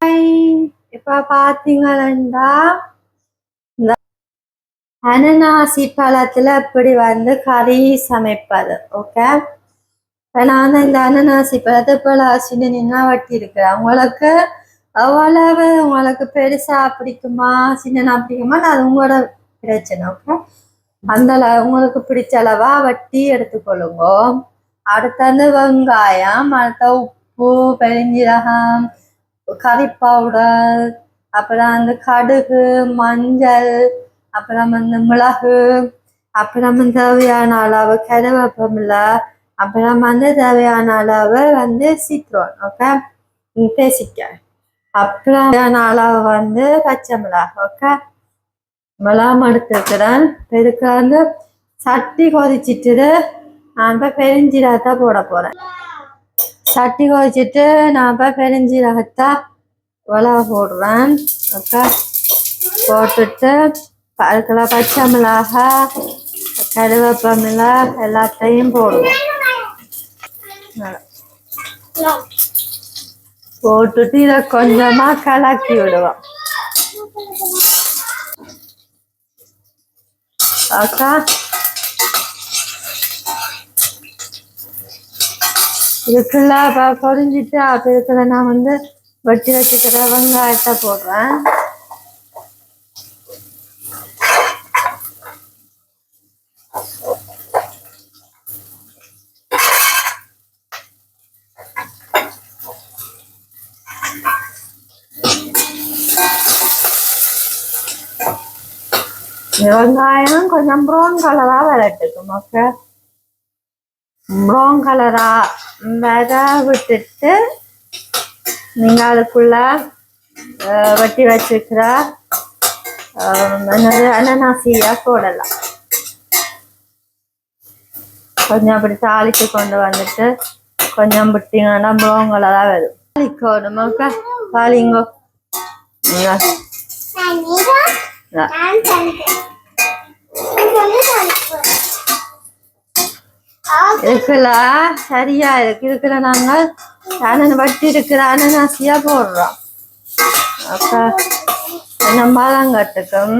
Hi. இப்ப பாத்தீங்கன்னா இந்த அனநாசி பழத்துல இப்படி கறி சமைப்பது. ஓகே, இப்ப நான் இந்த அனநாசி பழத்தை இப்ப சின்ன வட்டி இருக்கிறேன். உங்களுக்கு பெருசா பிடிக்குமா சின்ன பிடிக்குமா அது உங்களோட பிரச்சனை. ஓகே, அந்த உங்களுக்கு பிடிச்ச அளவா வட்டி எடுத்துக்கொள்ளுங்க. அடுத்தது வெங்காயம், அடுத்த உப்பு, பெருஞ்சீரகம், கறி பவுடர், அப்புறம் கடுகு, மஞ்சள், அப்புறம் மிளகு, அப்புறம் தேவையான அளவு கருவேப்பிலை, அப்புறம் தேவையான அளவு சிட்ரோன். ஓகே, தேசிக்காய், அப்புறம் தேவையான அளவு பச்சை மிளகு. ஓகே, மிளகாம எடுத்துருக்கிறேன். இதுக்கு சட்டி கொதிச்சிட்டு நான் இப்போ பெருஞ்சீரகத்தை போட போறேன். சட்டி கொதிச்சிட்டு நான் இப்போ பெருஞ்சீரகத்தை மிளகா போடுறேன். ஓகே, போட்டுட்டு அதுக்குள்ள பச்சை மிளகா, கருவேப்பிலை எல்லாத்தையும் போடுவோம். போட்டுட்டு இதை கொஞ்சமா கலக்கி விடுவோம். ஓகே, இதுக்குள்ள பொரிஞ்சிட்டு அப்போ இதுக்குள்ள நான் வெட்டி வச்சுக்கிற வெங்காயத்தை போடுறேன். வெங்காயம் கொஞ்சம் ப்ரௌன் கலரா வரட்டுக்கும். ஓகே, ப்ரௌன் கலரா வர விட்டுட்டு நீங்க அதுக்குள்ள வெட்டி வச்சுக்கிற அனநாசியா போடலாம். கொஞ்சம் அப்படி தாளித்து கொண்டு வந்துட்டு கொஞ்சம் விட்டீங்கன்னா ப்ரௌன் கலரா வரும். தாளிக்கணும். ஓகே, தாளிங்கோ. இருக்குல்ல, சரியா இருக்கு. இருக்குல்ல, நாங்கள் வட்டி இருக்கிற அனநாசியா போடுறோம். அப்ப நம்ம தான் கட்டுக்கும்.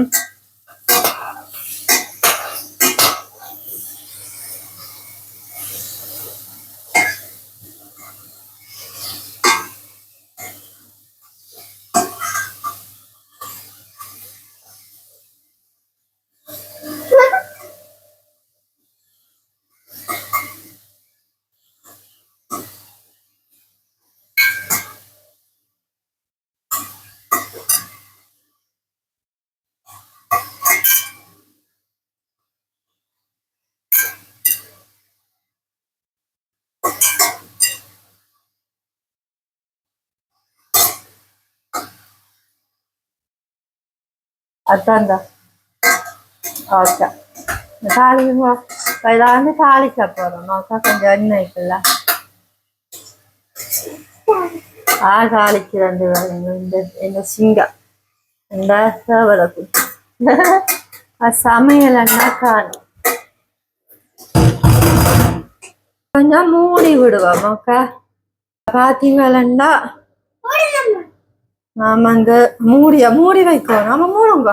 அதான்டா. ஓகே, தாளிங்க. இதை தாளிக்க போறோம். ஓகே, கொஞ்சம் எண்ணெய் இருக்குல்ல, தாளிக்கு இந்த சிங்கம் இந்த சேவலை சமையலன்னா காணும். கொஞ்சம் மூடி விடுவோம். ஓகே, பாத்தீங்கன்னா நாம மூடி வைக்கணும். நாம மூடுங்க,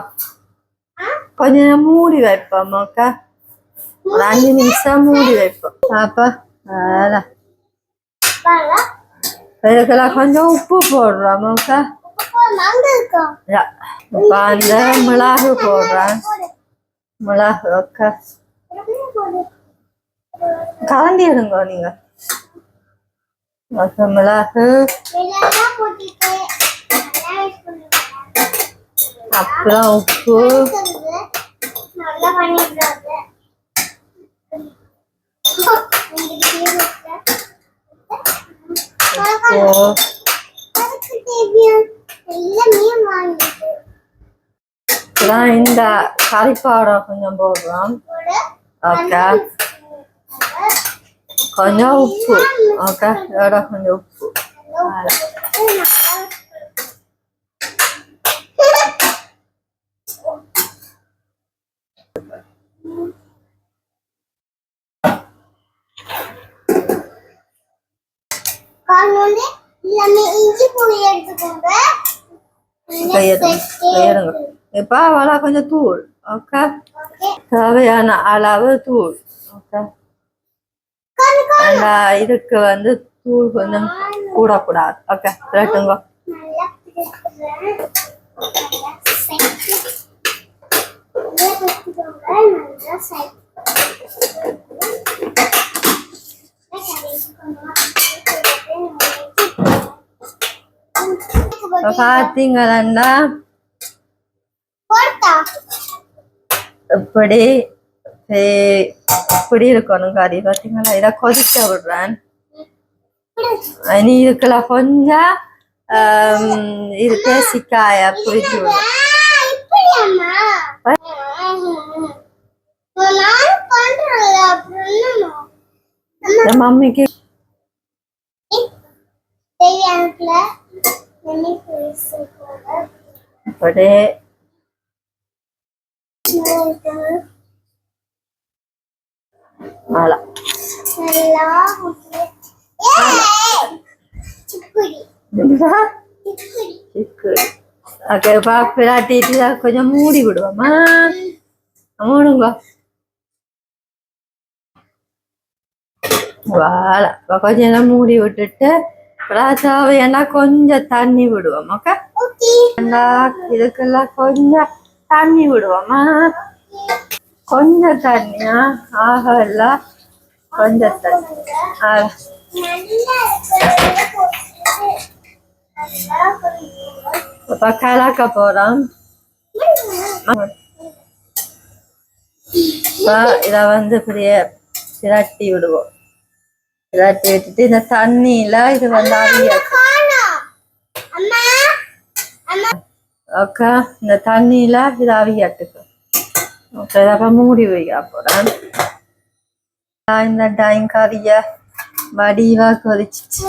கொஞ்சம் மூடி வைப்போம். ஓகே, ஒரு 5 நிமிஷம் மூடி வைப்போம். அப்ப இதுக்கெல்லாம் கொஞ்சம் உப்பு போடுறோம். ஓகே, இப்ப மிளகு போடுறேன். மிளகு. ஓகே, கலந்தி எடுங்க நீங்க. மிளகு, அப்புறம் உப்பு, இந்த கறி பவுடர் கொஞ்சம் போடுறோம். ஓகே, கொஞ்சம் உப்பு. ஓகே, இதோட கொஞ்சம் உப்பு. கையிடுங்க இப்ப அவளா கொஞ்சம் தூள் ஓகே தேவையான அளவு தூள் ஓகே இதுக்கு வந்து தூள் கொஞ்சம் கூடக்கூடாது ஓகே கேட்டுங்க பாத்தீங்கன்னா இப்படி இப்படி இருக்கணும் கறி பாத்தீங்களா இதை கொதிக்க விடுறேன் இனி இதுக்குள்ள கொஞ்சம் இது தேசிக்காய புரிஞ்சு விடும் மம்மிக்கு இப்படி கொஞ்சம் மூடி விடுவோமா மூடுங்க வாழை கொஞ்சம் எல்லாம் மூடி விட்டுட்டு தேவைன்னா கொஞ்சம் தண்ணி விடுவோம் ஓகே இதுக்கெல்லாம் கொஞ்சம் தண்ணி விடுவோமா கொஞ்சம் தண்ணியா ஆகல கொஞ்சம் தண்ணி இப்ப கலக்க போறோம் இத வந்து இப்படியே திரட்டி விடுவோம் திரட்டி விட்டுட்டு இந்த தண்ணியில இது வந்து அவியாச்சு ஓகே இந்த தண்ணியில இது அவியாட்டுக்கு ஓகே அப்ப மூடி வைக்க போறேன் இந்த டைம் கறிய வடிவா கொதிச்சிச்சு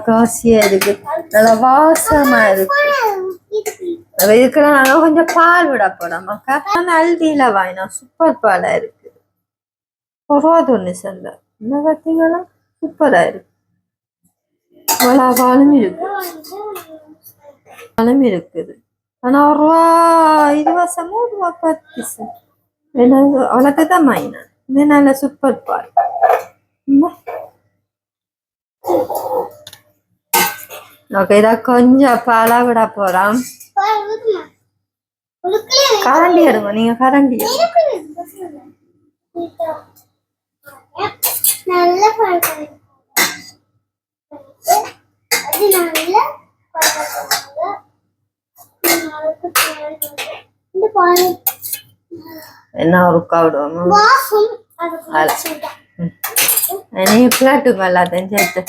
காசியா இருக்கு நல்ல வாசமா இருக்கு இதுக்கெல்லாம் நாங்க கொஞ்சம் பால் விட போறோம் அல்டியில வாங்கினா சூப்பர் பாலா இருக்கு ஒன்று சந்தை என்ன பார்த்தீங்கன்னா சூப்பரா இருக்கு பாலும் இருக்கு பாலும் இருக்குது ஆனா ஒரு ரூபா 20 வருஷமும் ரூபா 10 அவ்வளோதான் வாங்கினா இது நல்ல சூப்பர் பால் ஓகே இதை கொஞ்சம் பாலா விட போறோம் கரண்டி எடுங்க நீங்க கரண்டி என்ன ஒருக்கா விடுவோம் நீங்க பிளாட்டுங்க எல்லாத்தையும் சேர்த்து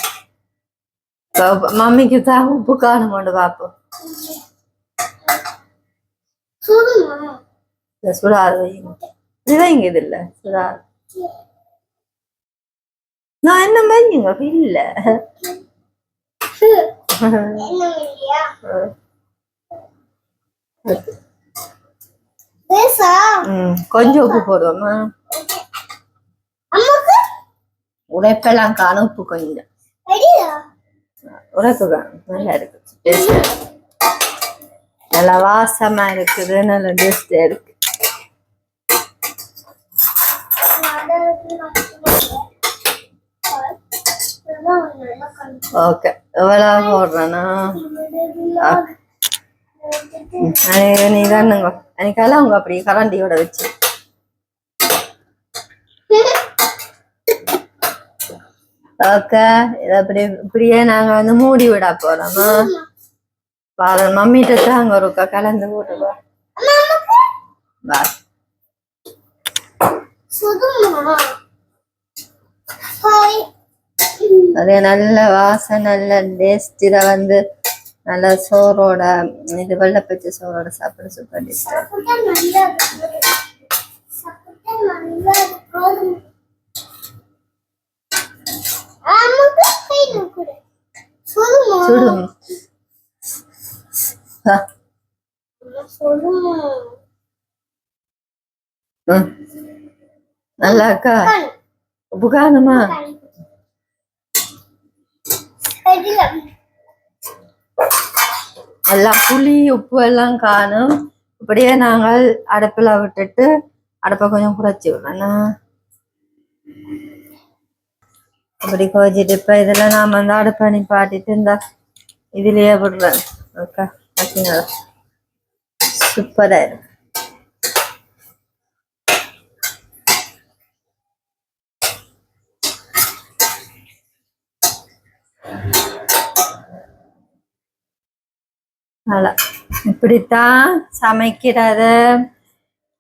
மம்மிக்கு தான் உப்பு காணும் கொண்டு பார்ப்போம் சுடாது வைங்க இது இல்ல சுடாது நான் என்ன வைங்க இல்ல கொஞ்சம் உப்பு போடுவோமா உடைப்பெல்லாம் காணும் உப்பு கொஞ்சம் உடைப்பு காணும் நல்லா இருக்கு நல்லா வாசமா இருக்குது நல்ல டேஸ்டா இருக்கு ஓகே எவ்வளவு போடுறேன்னா நீ தானுங்க எனக்கெல்லாம் அவங்க அப்படி கரண்டியோட வச்சு ஓகே இதை அப்படி இப்படியே நாங்க வந்து மூடி விட போறோமா பாரு மம்மிட்ட தாங்க ஒருக்கா கலந்து போட்டுவா அதே நல்ல வாசம் நல்ல டேஸ்ட் இதை வந்து நல்ல சோறோட இது வெள்ளைப்பச்சை சோறோட சாப்பிட சூப்பர் டேஸ்ட் சுடும் நல்லா இருக்கா உப்பு காணுமா எல்லாம் புளி உப்பு எல்லாம் காணும். இப்படியே நாங்கள் அடுப்பில் விட்டுட்டு அடுப்பை கொஞ்சம் குறைச்சி விடணும். அப்படி குறைச்சிட்டு இப்போ இதில் நாம் வந்து அடுப்பை நிப்பாட்டிட்டு இந்த இதுலேயே விடுறேன். ஓகே, பார்த்தீங்களா சூப்பராக இருக்கு. இப்படித்தான் சமைக்கிறது.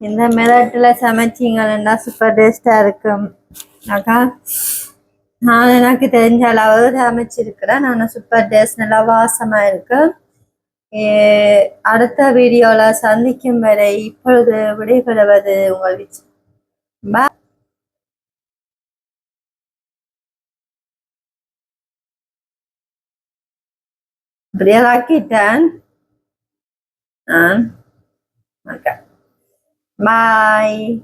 இந்த மெதட்டில் சமைச்சிங்கன்னா சூப்பர் டேஸ்டாக இருக்கும். அக்கா நான் எனக்கு தெரிஞ்ச அளவு சமைச்சிருக்கிறேன். நான் சூப்பர் டேஸ்ட் நல்லா வாசமாக இருக்கு. அடுத்த வீடியோவில் சந்திக்கும் வரை இப்பொழுது விடைபெறுவது உங்கள் வீச்சு. இப்படியே ஆக்கிட்டேன். Okay. Bye.